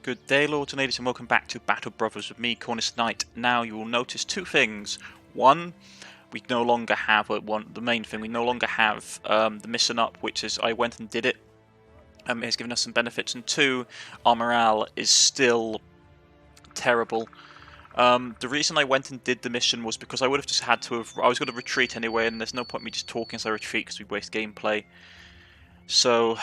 Good day, Lords and Ladies, and welcome back to Battle Brothers with me, Cornish-Knight. Now you will notice two things. One, we no longer have the main thing. We no longer have the mission up, which is I went and did it. It has given us some benefits. And two, our morale is still terrible. The reason I went and did the mission was because I would have just had to have. I was going to retreat anyway, and there's no point me just talking as I retreat because we waste gameplay. So,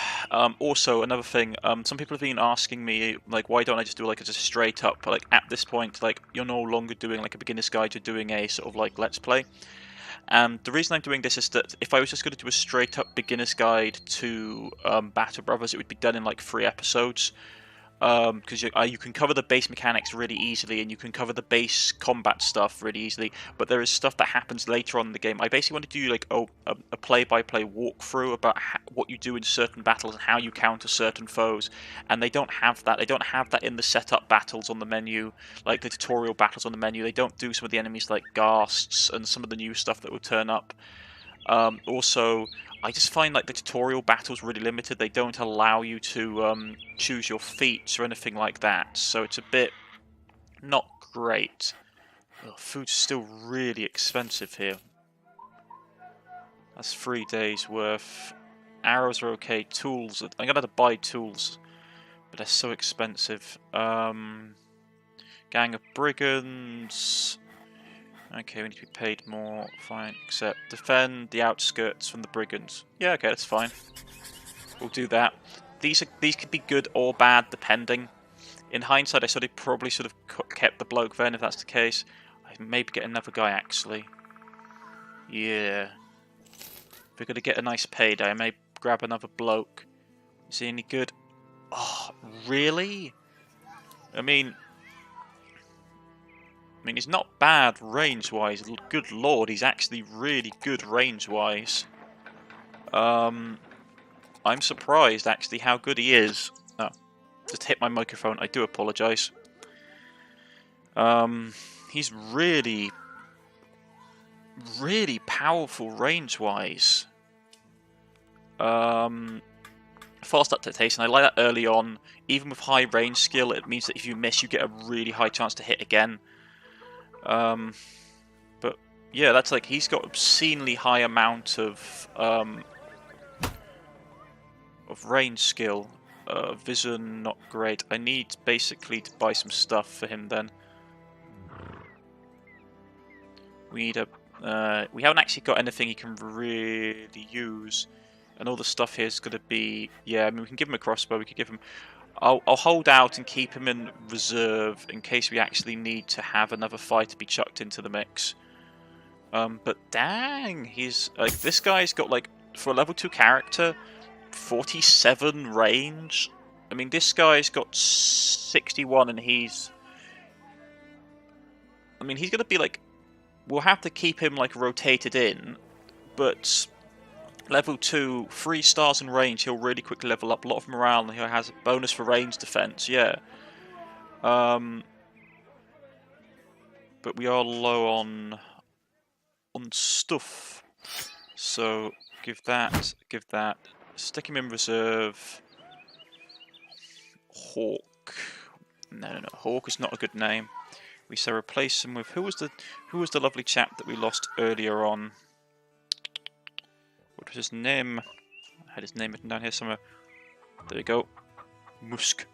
also another thing, some people have been asking me, like, why don't I just do like a just straight up, like at this point, like you're no longer doing like a beginner's guide, you're doing a sort of like let's play. And the reason I'm doing this is that if I was just going to do a straight up beginner's guide to Battle Brothers, it would be done in like 3 episodes. Because you can cover the base mechanics really easily, and you can cover the base combat stuff really easily, but there is stuff that happens later on in the game. I basically want to do like a play-by-play walkthrough about what you do in certain battles and how you counter certain foes, and they don't have that. They don't have that in the setup battles on the menu, like the tutorial battles on the menu. They don't do some of the enemies like ghasts and some of the new stuff that will turn up. Also, I just find like the tutorial battles really limited. They don't allow you to choose your feats or anything like that, so it's a bit not great. Ugh, food's still really expensive here. That's 3 days worth. Arrows are okay. Tools, I'm gonna have to buy tools, but they're so expensive. Gang of brigands. Okay, we need to be paid more. Fine, except defend the outskirts from the brigands. Yeah, okay, that's fine. We'll do that. These could be good or bad, depending. In hindsight, I probably should have kept the bloke then, if that's the case. I maybe get another guy, actually. Yeah. If we're going to get a nice payday, I may grab another bloke. Is he any good? Oh, really? I mean, he's not bad range-wise. Good lord, he's actually really good range-wise. I'm surprised, actually, how good he is. Oh, just hit my microphone. I do apologise. He's really, really powerful range-wise. Fast adaptation. I like that early on. Even with high range skill, it means that if you miss, you get a really high chance to hit again. But yeah, that's like he's got obscenely high amount of range skill. Vision not great. I need basically to buy some stuff for him then. We need a. We haven't actually got anything he can really use, and all the stuff here is going to be. Yeah, I mean we can give him a crossbow. We could give him. I'll hold out and keep him in reserve in case we actually need to have another fight to be chucked into the mix. But dang, he's like this guy's got like for a level 2 character, 47 range. I mean this guy's got 61 and he's. I mean he's gonna be like, we'll have to keep him like rotated in, but. Level 2, 3 stars in range, he'll really quickly level up. A lot of morale, and he has a bonus for range defense, yeah. But we are low on stuff. So, give that. Stick him in reserve. Hawk. No. Hawk is not a good name. We shall replace him with... Who was the lovely chap that we lost earlier on? What was his name? I had his name written down here somewhere. There we go. Musk.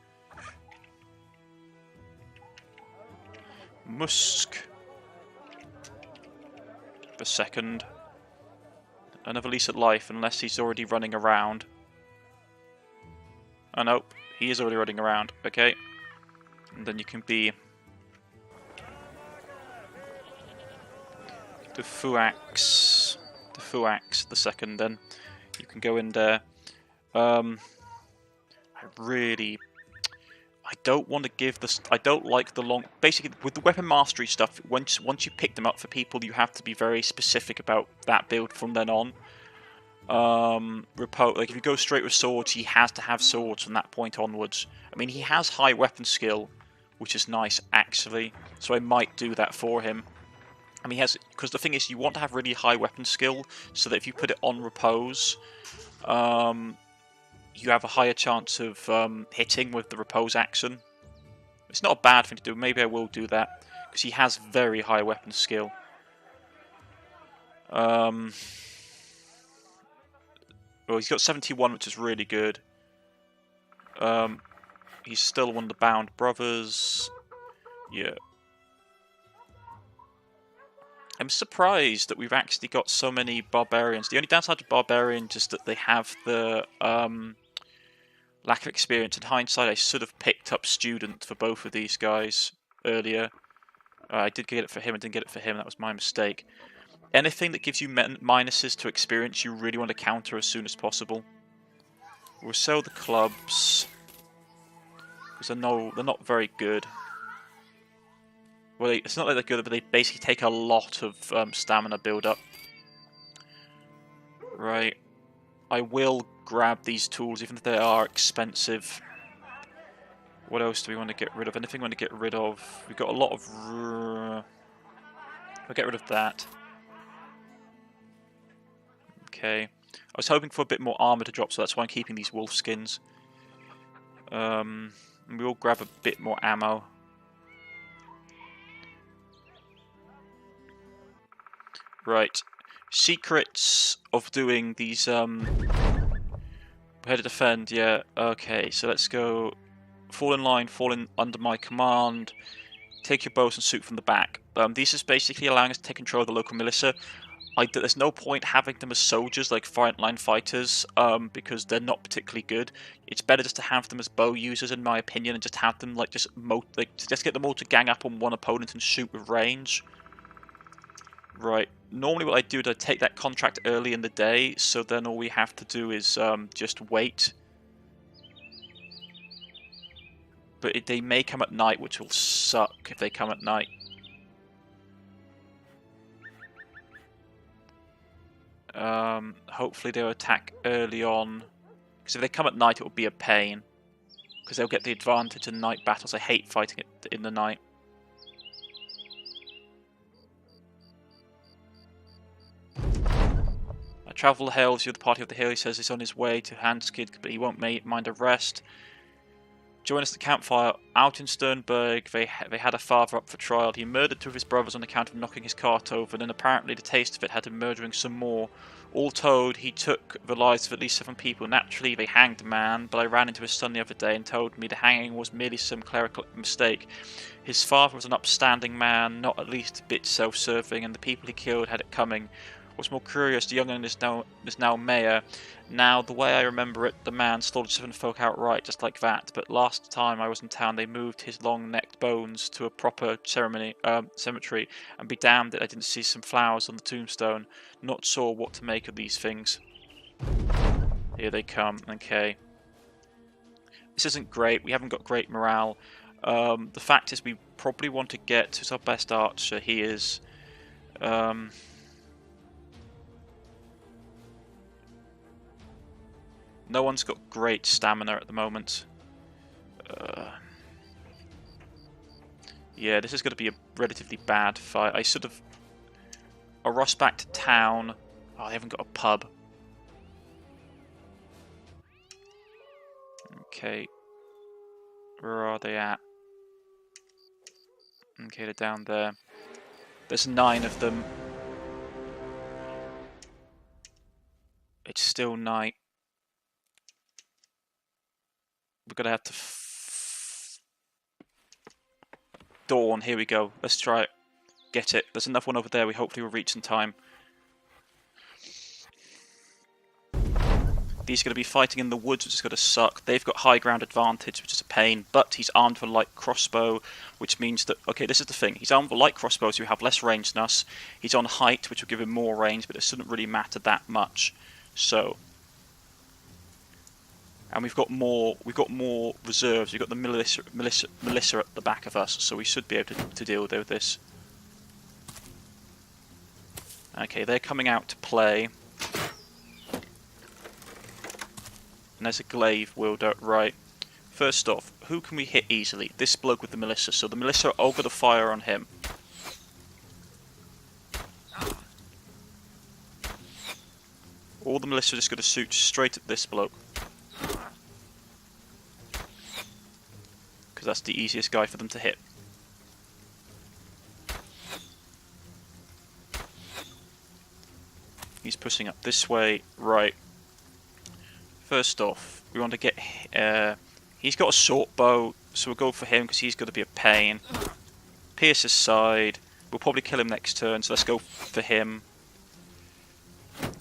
For a second. Another lease at life, unless he's already running around. Oh no, he is already running around. Okay. And then you can be... the Fuax. The second, then you can go in there. I don't want to give this. I don't like the long. Basically, with the weapon mastery stuff, once you pick them up for people, you have to be very specific about that build from then on. Like if you go straight with swords, he has to have swords from that point onwards. I mean, he has high weapon skill, which is nice actually. So I might do that for him. I mean, because the thing is, you want to have really high weapon skill, so that if you put it on repose, you have a higher chance of hitting with the repose action. It's not a bad thing to do. Maybe I will do that because he has very high weapon skill. Well, he's got 71, which is really good. He's still one of the bound brothers. Yeah. I'm surprised that we've actually got so many barbarians. The only downside to barbarians is that they have the lack of experience. In hindsight, I should have picked up student for both of these guys earlier. I did get it for him, I didn't get it for him, that was my mistake. Anything that gives you minuses to experience, you really want to counter as soon as possible. We'll sell the clubs, because they're not very good. Well, it's not like they're good, but they basically take a lot of stamina build-up. Right. I will grab these tools, even if they are expensive. What else do we want to get rid of? Anything we want to get rid of? We've got a lot of... We'll get rid of that. Okay. I was hoping for a bit more armor to drop, so that's why I'm keeping these wolf skins. And we'll grab a bit more ammo. Right. Secrets of doing these, How to defend, yeah. Okay, so let's go... Fall in line, fall in under my command. Take your bows and shoot from the back. This is basically allowing us to take control of the local militia. There's no point having them as soldiers, like frontline fighters, because they're not particularly good. It's better just to have them as bow users, in my opinion, and just have them like just get them all to gang up on one opponent and shoot with range. Right. Normally, what I do is I take that contract early in the day, so then all we have to do is just wait. But they may come at night, which will suck if they come at night. Hopefully they'll attack early on. Because if they come at night, it will be a pain. Because they'll get the advantage in night battles. I hate fighting it in the night. Travel hails you, the party of the hill. He says he's on his way to Handskid, but he won't mind a rest. Join us at the campfire. Out in Sternberg, they had a father up for trial. He murdered two of his brothers on account of knocking his cart over, and then apparently the taste of it had him murdering some more. All told, he took the lives of at least 7 people. Naturally, they hanged the man, but I ran into his son the other day and told me the hanging was merely some clerical mistake. His father was an upstanding man, not at least a bit self-serving, and the people he killed had it coming. What's more curious, the young man is now mayor. Now, the way I remember it, the man slaughtered 7 folk outright, just like that. But last time I was in town, they moved his long-necked bones to a proper cemetery, and be damned that I didn't see some flowers on the tombstone. Not sure what to make of these things. Here they come. Okay. This isn't great. We haven't got great morale. The fact is, we probably want to get who's our best archer. He is. No one's got great stamina at the moment. Yeah, this is going to be a relatively bad fight. I should have... I'll rush back to town. Oh, they haven't got a pub. Okay. Where are they at? Okay, they're down there. There's 9 of them. It's still night. We're going to have to... Dawn, here we go. Let's try it. Get it. There's another one over there we hopefully will reach in time. These are going to be fighting in the woods, which is going to suck. They've got high ground advantage, which is a pain, but he's armed with a light crossbow, which means that... Okay, this is the thing. He's armed with a light crossbow, so we have less range than us. He's on height, which will give him more range, but it shouldn't really matter that much. So... And we've got more reserves. We've got the militia at the back of us, so we should be able to deal with this. Okay, they're coming out to play. And there's a glaive wielder, right. First off, who can we hit easily? This bloke with the militia. So the militia are all going to fire on him. All the militia are just going to shoot straight at this bloke. Because because that's the easiest guy for them to hit. He's pushing up this way. Right. First off, we want to get... he's got a short bow, so we'll go for him because he's going to be a pain. Pierce his side. We'll probably kill him next turn, so let's go for him.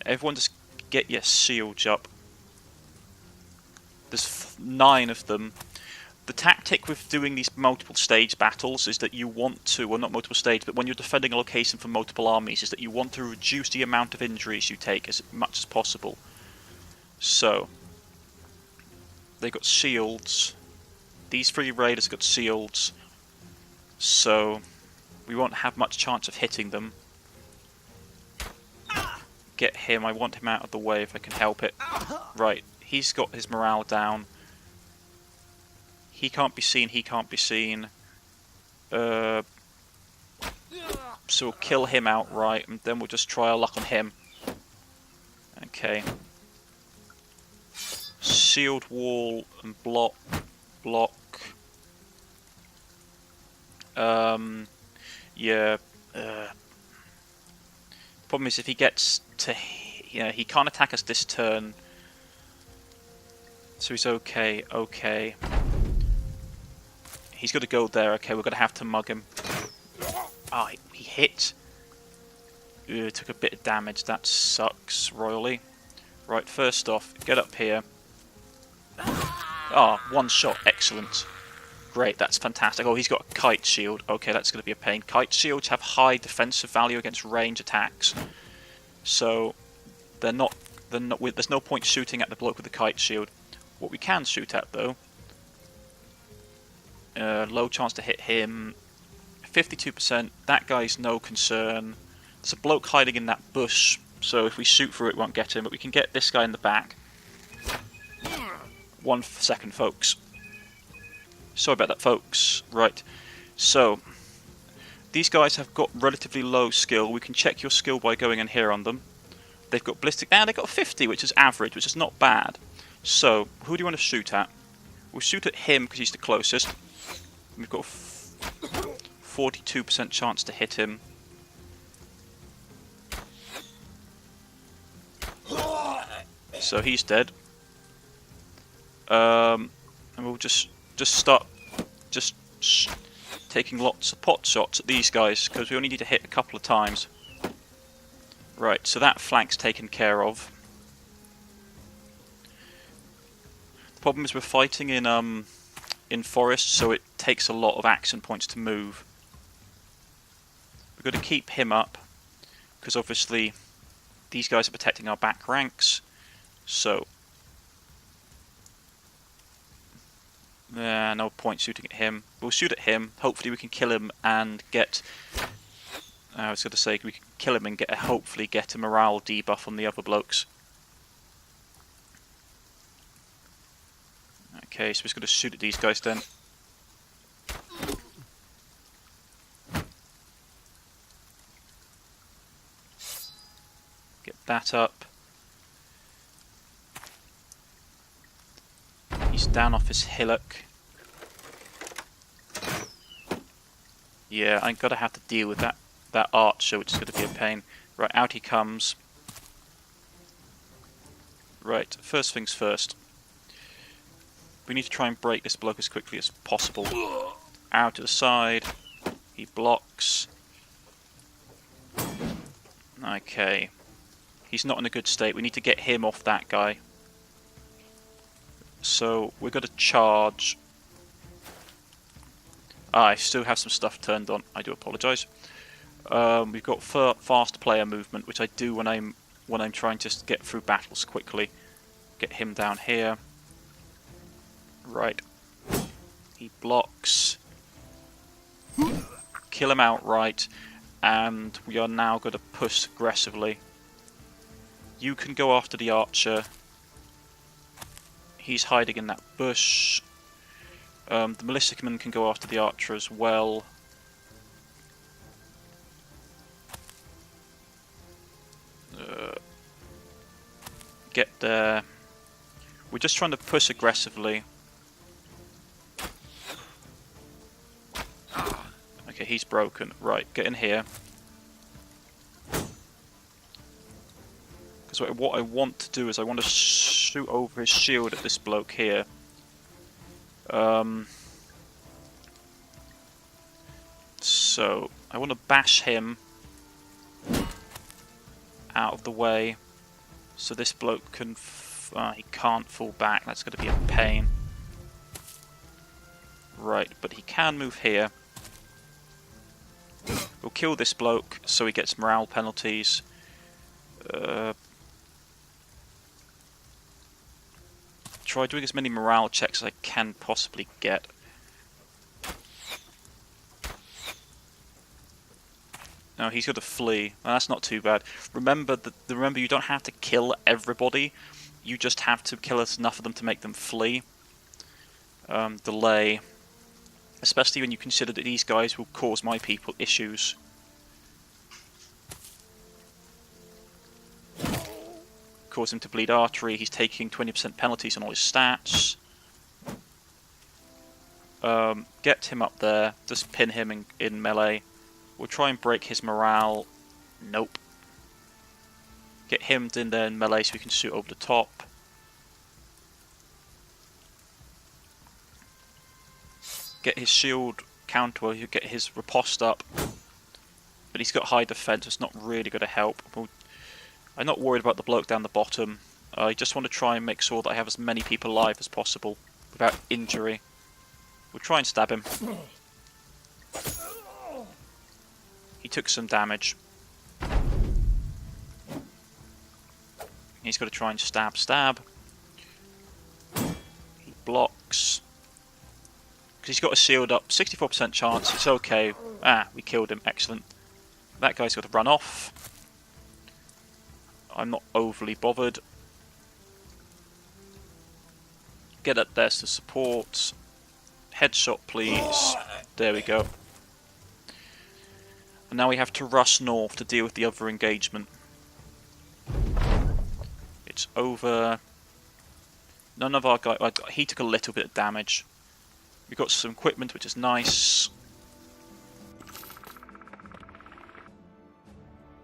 Everyone just get your shields up. There's 9 of them. The tactic with doing these multiple stage battles is that you want to, well not multiple stage, but when you're defending a location for multiple armies, is that you want to reduce the amount of injuries you take as much as possible. So, they got shields. These 3 raiders got shields. So, we won't have much chance of hitting them. Get him, I want him out of the way if I can help it. Right, he's got his morale down. He can't be seen, he can't be seen. So we'll kill him outright, and then we'll just try our luck on him. Okay. Shield wall and block. Yeah. Problem is, if he gets to... Yeah, he can't attack us this turn. So he's okay, okay. He's got to go there, okay, we're going to have to mug him. Ah, oh, he hit. Took a bit of damage, that sucks royally. Right, first off, get up here. Ah, oh, 1 shot, excellent. Great, that's fantastic. Oh, he's got a kite shield. Okay, that's going to be a pain. Kite shields have high defensive value against range attacks. So, there's no point shooting at the bloke with the kite shield. What we can shoot at, though... low chance to hit him. 52%. That guy's no concern. There's a bloke hiding in that bush, so if we shoot through it, we won't get him. But we can get this guy in the back. 1 second, folks. Sorry about that, folks. Right. So, these guys have got relatively low skill. We can check your skill by going in here on them. They've got ballistic. Now they've got 50, which is average, which is not bad. So, who do you want to shoot at? We'll shoot at him because he's the closest. We've got 42% chance to hit him. So he's dead. And we'll just start taking lots of pot shots at these guys because we only need to hit a couple of times. Right, so that flank's taken care of. The problem is we're fighting in forest, so it takes a lot of action points to move. We've got to keep him up because obviously these guys are protecting our back ranks. So no point shooting at him. We'll shoot at him. Hopefully we can kill him and get... I was going to say we can kill him and hopefully get a morale debuff on the other blokes. Okay, so we're just going to shoot at these guys then. Get that up. He's down off his hillock. Yeah, I'm going to have to deal with that archer, which is going to be a pain. Right, out he comes. Right, first things first. We need to try and break this bloke as quickly as possible. Out to the side. He blocks. Okay. He's not in a good state. We need to get him off that guy. So, we're going to charge. I still have some stuff turned on. I do apologise. We've got fast player movement, which I do when I'm trying to get through battles quickly. Get him down here. Right. He blocks. Kill him outright. And we are now going to push aggressively. You can go after the archer. He's hiding in that bush. The militiaman can go after the archer as well. Get there. We're just trying to push aggressively. Okay, he's broken. Right, get in here. Because what I want to do is I want to shoot over his shield at this bloke here. So, I want to bash him out of the way. So this bloke can... he can't fall back. That's going to be a pain. Right, but he can move here. We'll kill this bloke so he gets morale penalties. Try doing as many morale checks as I can possibly get. No, he's got to flee. Well, that's not too bad. Remember you don't have to kill everybody. You just have to kill enough of them to make them flee. Delay. Especially when you consider that these guys will cause my people issues. Cause him to bleed artery. He's taking 20% penalties on all his stats. Get him up there. Just pin him in melee. We'll try and break his morale. Nope. Get him in there in melee so we can shoot over the top. Get his shield counter, well, you get his riposte up. But he's got high defense, so it's not really going to help. I'm not worried about the bloke down the bottom. I just want to try and make sure that I have as many people alive as possible without injury. We'll try and stab him. He took some damage. He's got to try and stab. He blocks. Because he's got a shield up. 64% chance. It's okay. Ah, we killed him. Excellent. That guy's got to run off. I'm not overly bothered. Get up there to support. Headshot, please. There we go. And now we have to rush north to deal with the other engagement. It's over. None of our guys... he took a little bit of damage. We've got some equipment, which is nice.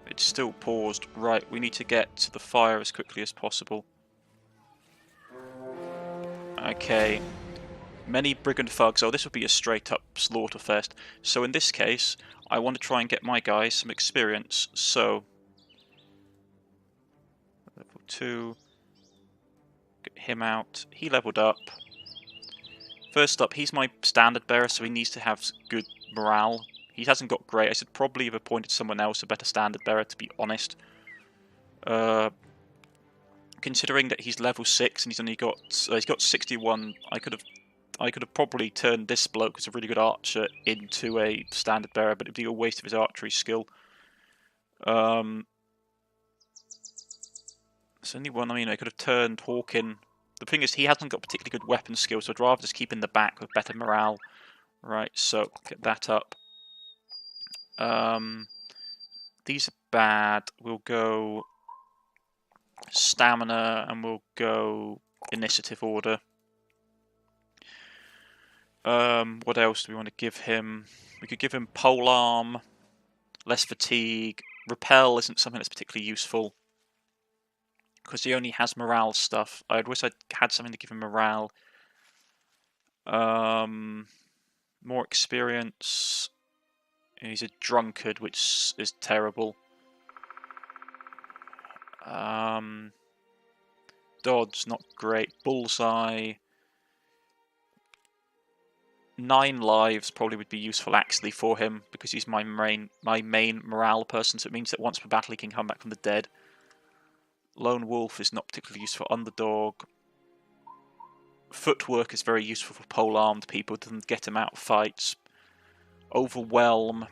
It's still paused. Right, we need to get to the fire as quickly as possible. Okay. Many brigand thugs. Oh, this would be a straight up slaughter fest. So in this case, I want to try and get my guys some experience. So, level 2. Get him out. He leveled up. First up, he's my standard bearer, so he needs to have good morale. He hasn't got great. I should probably have appointed someone else a better standard bearer, to be honest. Considering that he's level 6 and he's only got he's got 61, I could have probably turned this bloke as a really good archer into a standard bearer, but it'd be a waste of his archery skill. There's only one. I mean, I could have turned Hawkin. The thing is, he hasn't got particularly good weapon skills, so I'd rather just keep in the back with better morale. Right, so get that up. These are bad. We'll go stamina and we'll go initiative order. What else do we want to give him? We could give him polearm, less fatigue. Repel isn't something that's particularly useful because he only has morale stuff. I wish I'd had something to give him morale. More experience. He's a drunkard, which is terrible. Dodge, not great. Bullseye. 9 lives probably would be useful actually for him because he's my main morale person, so it means that once per battle he can come back from the dead. Lone Wolf is not particularly useful. Underdog. Footwork is very useful for pole-armed people to get him out of fights. Overwhelm.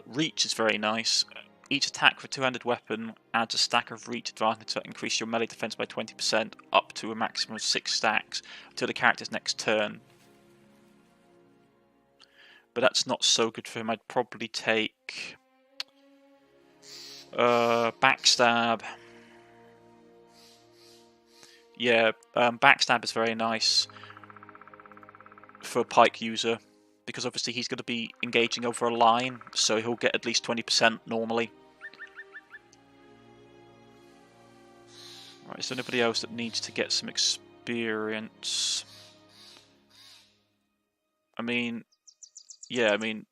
Reach is very nice. Each attack with a two-handed weapon adds a stack of reach advantage to increase your melee defense by 20% up to a maximum of 6 stacks until the character's next turn. But that's not so good for him. I'd probably take backstab. Yeah, backstab is very nice for a pike user. because obviously he's going to be engaging over a line, so he'll get at least 20% normally. Right, is there anybody else that needs to get some experience? I mean, yeah, I mean,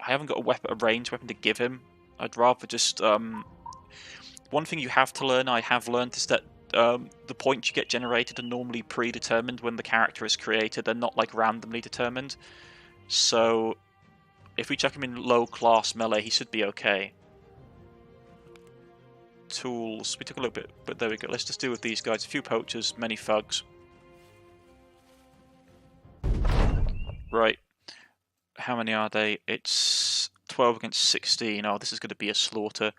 I haven't got a ranged weapon to give him. I'd rather just... One thing you have to learn, I have learned, is that the points you get generated are normally predetermined when the character is created. They're not like randomly determined. So if we chuck him in low class melee, he should be okay. Tools, we took a little bit, but there we go. Let's just deal with these guys. A few poachers, many thugs. Right. How many are they? It's 12 against 16. Oh, this is going to be a slaughter.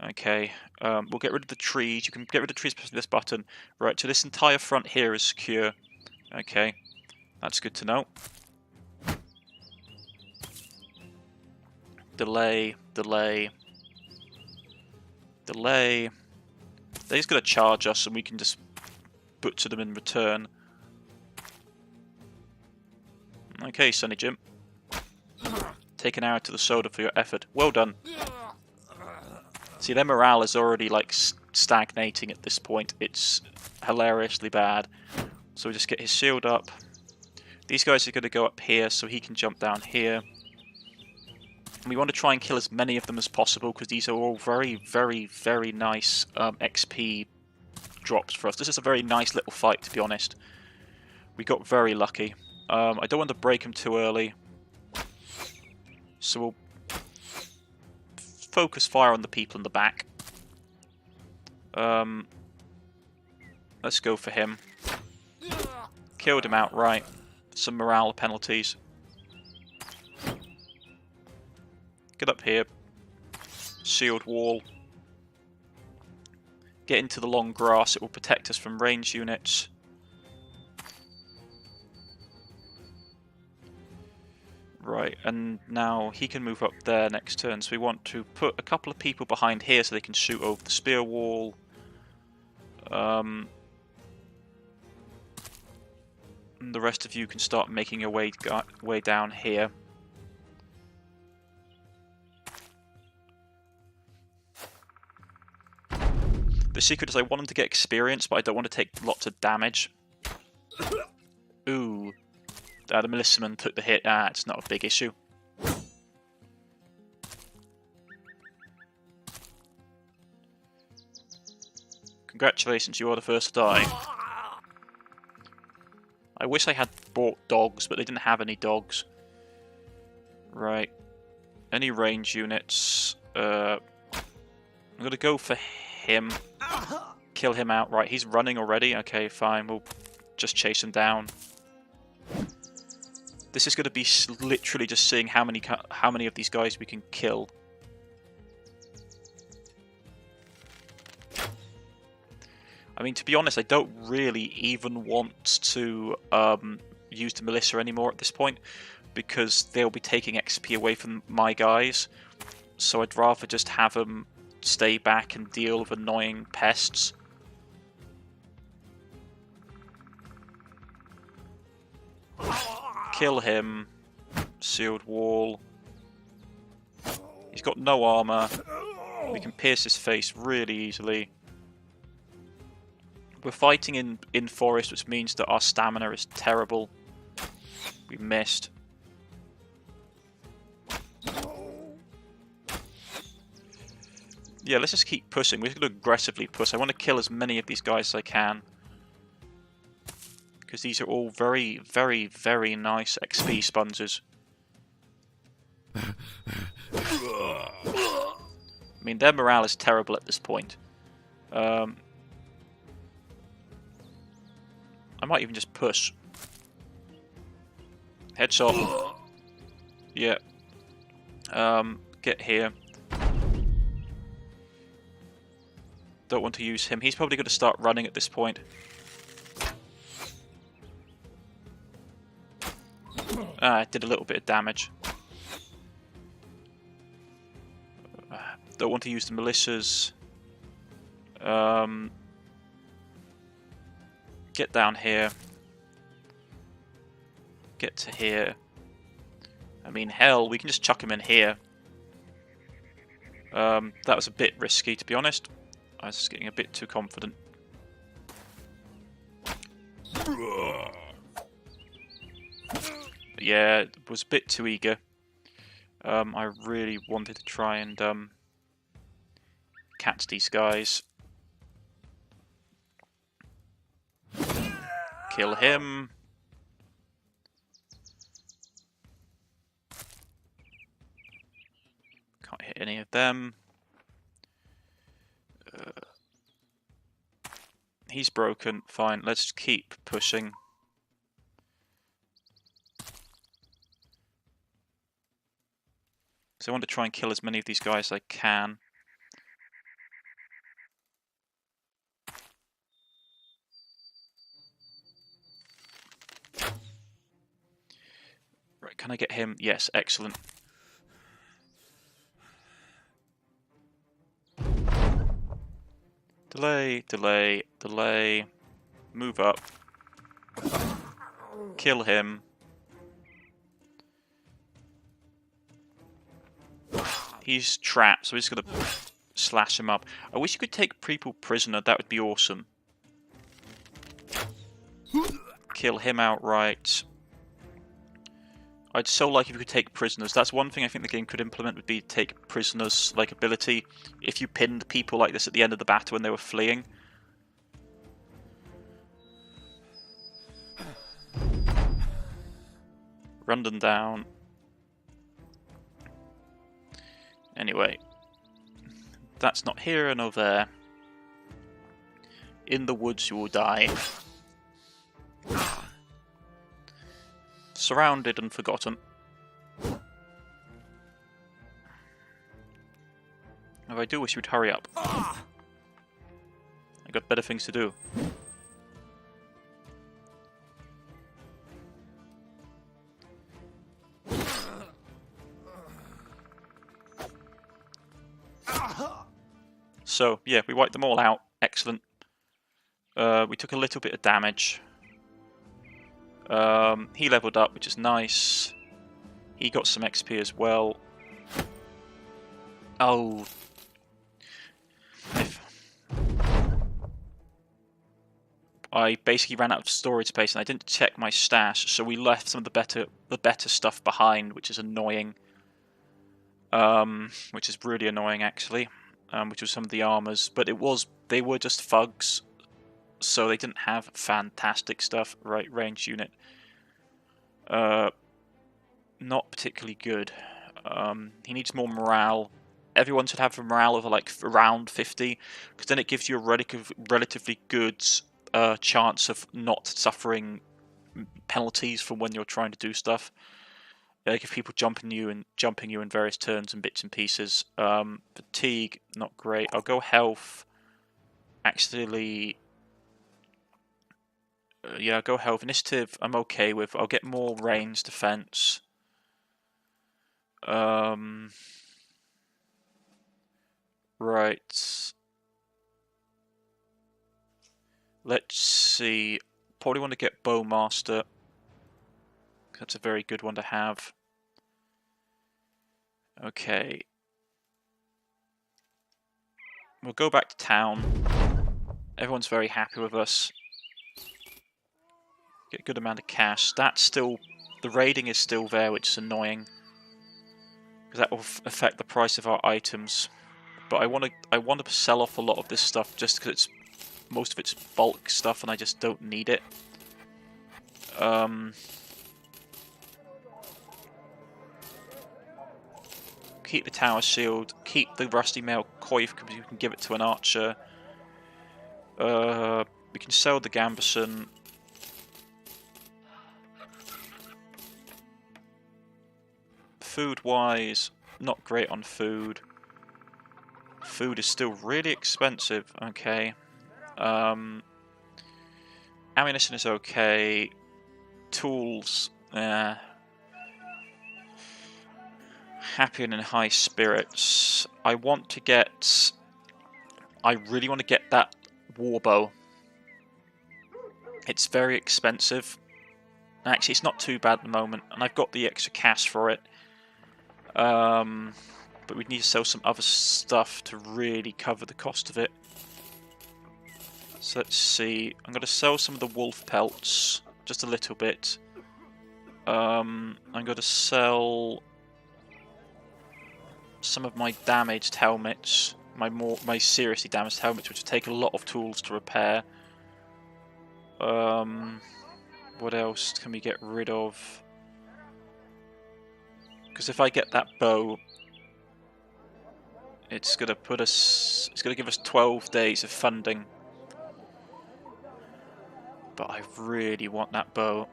Okay, we'll get rid of the trees. You can get rid of trees pressing this button. Right, so this entire front here is secure. Okay, that's good to know. Delay, delay, delay. They're just going to charge us and we can just butcher them in return. Okay, Sonny Jim. Take an hour to the soda for your effort. Well done. See, their morale is already like stagnating at this point. It's hilariously bad. So we just get his shield up. These guys are going to go up here so he can jump down here. And we want to try and kill as many of them as possible because these are all very, very, very nice XP drops for us. This is a very nice little fight, to be honest. We got very lucky. I don't want to break him too early. So we'll focus fire on the people in the back. Let's go for him. Killed him outright. Some morale penalties. Get up here. Shield wall. Get into the long grass. It will protect us from ranged units. Right, and now he can move up there next turn, so we want to put a couple of people behind here so they can shoot over the spear wall. And the rest of you can start making your way down here. The secret is I want them to get experience, but I don't want to take lots of damage. Ooh. The militiaman took the hit. Ah, it's not a big issue. Congratulations, you are the first to die. I wish I had bought dogs, but they didn't have any dogs. Right. Any range units? I'm going to go for him. Kill him outright. He's running already. Okay, fine. We'll just chase him down. This is going to be literally just seeing how many of these guys we can kill. I mean, to be honest, I don't really even want to use the militia anymore at this point, because they'll be taking XP away from my guys. So I'd rather just have them stay back and deal with annoying pests. Kill him. Sealed wall. He's got no armor. We can pierce his face really easily. We're fighting in forest, which means that our stamina is terrible. We missed. Yeah, let's just keep pushing. We're going to aggressively push. I want to kill as many of these guys as I can. Because these are all very, very, very nice XP sponges. I mean, their morale is terrible at this point. I might even just push. Headshot. Yeah. Get here. Don't want to use him. He's probably going to start running at this point. Did a little bit of damage. Don't want to use the militias. Get down here. Get to here. I mean, hell, we can just chuck him in here. That was a bit risky, to be honest. I was getting a bit too confident. Yeah, was a bit too eager. I really wanted to try and catch these guys. Kill him. Can't hit any of them. He's broken. Fine, let's keep pushing. So I want to try and kill as many of these guys as I can. Right, can I get him? Yes, excellent. Delay, delay, delay. Move up. Kill him. He's trapped, so we're just going to slash him up. I wish you could take people prisoner, that would be awesome. Kill him outright. I'd so like if you could take prisoners. That's one thing I think the game could implement, would be take prisoners like ability. If you pinned people like this at the end of the battle when they were fleeing. Run them down. Anyway, that's not here nor there. In the woods you will die. Surrounded and forgotten. If I do wish you'd hurry up. I got better things to do. So, yeah, we wiped them all out. Excellent. We took a little bit of damage. He leveled up, which is nice. He got some XP as well. Oh. I basically ran out of storage space and I didn't check my stash, so we left some of the better stuff behind, which is annoying. Which is really annoying actually. Which was some of the armors, but they were just thugs, so they didn't have fantastic stuff. Right, range unit. Not particularly good. He needs more morale. Everyone should have a morale of like around 50, because then it gives you a relatively good chance of not suffering penalties from when you're trying to do stuff. Like if people jumping you in various turns and bits and pieces. Fatigue, not great. I'll go health. Actually, yeah, I'll go health. Initiative, I'm okay with. I'll get more range defense. Right. Let's see. Probably want to get Bowmaster. That's a very good one to have. Okay. We'll go back to town. Everyone's very happy with us. Get a good amount of cash. That's still... The raiding is still there, which is annoying. Because that will affect the price of our items. But I want to sell off a lot of this stuff just because most of it's bulk stuff and I just don't need it. Keep the tower shield. Keep the rusty mail coif because you can give it to an archer. We can sell the gambeson. Food-wise, not great on food. Food is still really expensive. Okay. Ammunition is okay. Tools, happy and in high spirits. I really want to get that warbow. It's very expensive. Actually, it's not too bad at the moment, and I've got the extra cash for it. But we need to sell some other stuff to really cover the cost of it. So let's see. I'm going to sell some of the wolf pelts, just a little bit. I'm going to sell some of my damaged helmets, my seriously damaged helmets, which take a lot of tools to repair. What else can we get rid of? Because if I get that bow, it's gonna give us 12 days of funding. But I really want that bow.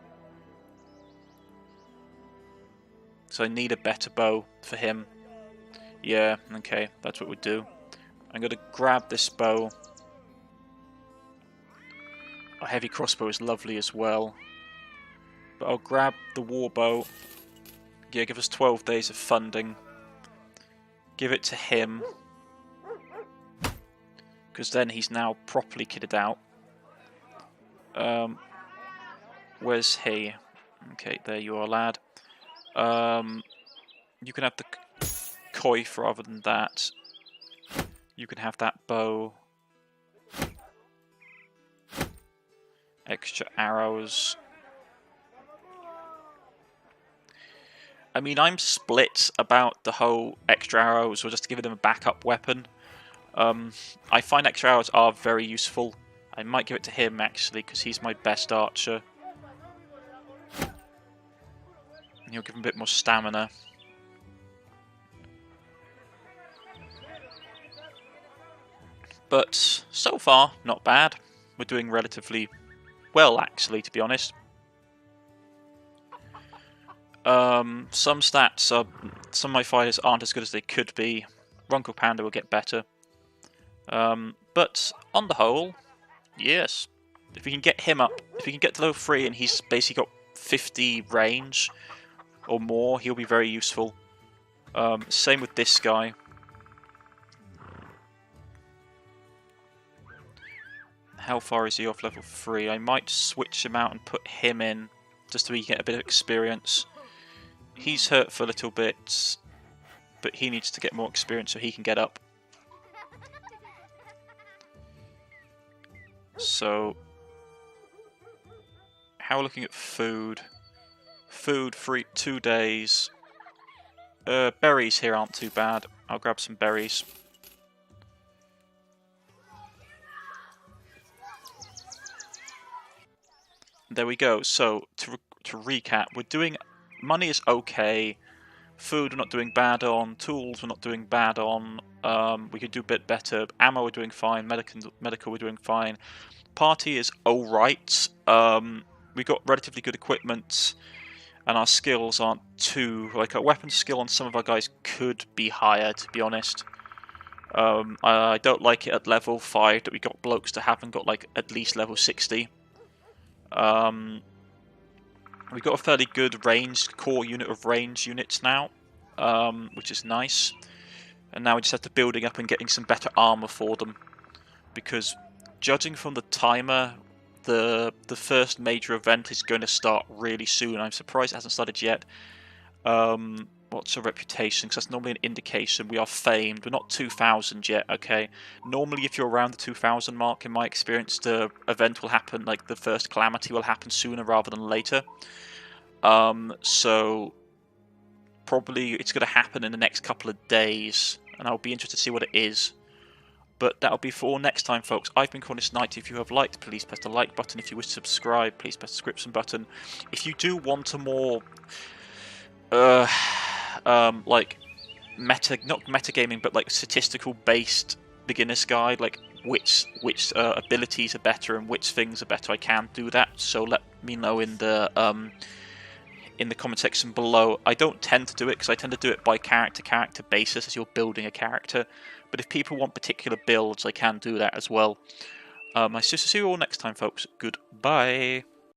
So I need a better bow for him. Yeah, okay, that's what we'll do. I'm gonna grab this bow. A heavy crossbow is lovely as well. But I'll grab the war bow. Yeah, give us 12 days of funding. Give it to him. Because then he's now properly kitted out. Where's he? Okay, there you are, lad. You can have the coif rather than that. You can have that bow. Extra arrows. I mean, I'm split about the whole extra arrows, or just giving them a backup weapon. I find extra arrows are very useful. I might give it to him, actually, because he's my best archer. And he'll give him a bit more stamina. But so far, not bad. We're doing relatively well, actually, to be honest. Some stats are... Some of my fighters aren't as good as they could be. Runkel Panda will get better. But on the whole, yes. If we can get him up, if we can get to level 3 and he's basically got 50 range or more, he'll be very useful. Same with this guy. How far is he off level 3? I might switch him out and put him in, just so we get a bit of experience. He's hurt for a little bit, but he needs to get more experience so he can get up. So, how are we looking at food? Food for 2 days. Berries here aren't too bad. I'll grab some berries. There we go. So, to recap, we're doing... Money is okay. Food we're not doing bad on. Tools we're not doing bad on. We could do a bit better. Ammo we're doing fine. Medical we're doing fine. Party is alright. We got relatively good equipment. And our skills aren't too... Like, our weapon skill on some of our guys could be higher, to be honest. I don't like it at level 5 that we got blokes that haven't got, like, at least level 60. We've got a fairly good ranged core unit of range units now, which is nice. And now we just have to building up and getting some better armor for them. Because judging from the timer, the first major event is going to start really soon. I'm surprised it hasn't started yet. What's our reputation? Because that's normally an indication. We are famed. We're not 2,000 yet, okay? Normally, if you're around the 2,000 mark, in my experience, the event will happen, like the first calamity will happen sooner rather than later. So, probably it's going to happen in the next couple of days, and I'll be interested to see what it is. But that'll be for all next time, folks. I've been Cornish-Knight. If you have liked, please press the like button. If you wish to subscribe, please press the subscription button. If you do want a more... like not metagaming, but like statistical based beginner's guide, like which abilities are better and which things are better, I can do that. So let me know in the comment section below. I don't tend to do it because I tend to do it by character basis as you're building a character. But if people want particular builds, I can do that as well. I see you all next time, folks. Goodbye.